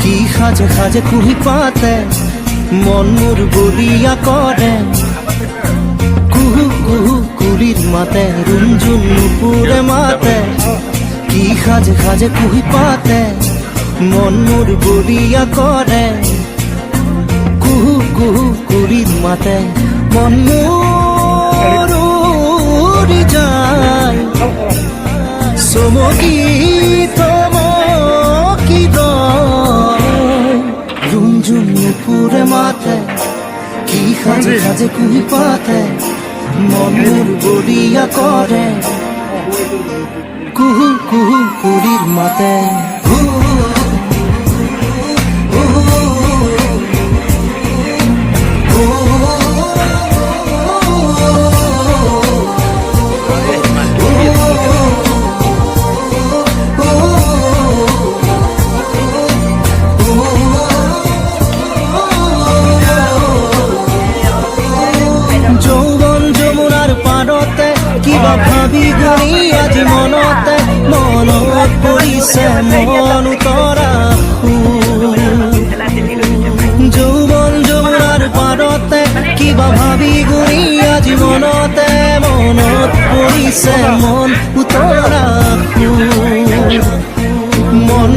কি সাজে সাজে কুহি পাতে মন মোর বলিয়া করে কুহু কুহু কুলির মাতে রুঞ্জুন নুপুরে মাতে কি সাজে সাজে কুহি পাতে মন মোর বলিয়া করে কুহু কুহু কুলির মাতে মন মোর উড়ি যায় চমকি রুঞ্জুন নুপুরে মাতে কি সাজে সাজে কুহি পাতে মন মোর বলিয়া করে কুহু কুহু কুলির মাতে কিবা ভাবি গুণি আজি মনতে মনত পৰিছে মন উতৰা যৌৱন যমুনাৰ পাৰতে কিবা ভাবি গুণি আজি মনতে মনত পৰিছে মন উতৰা মন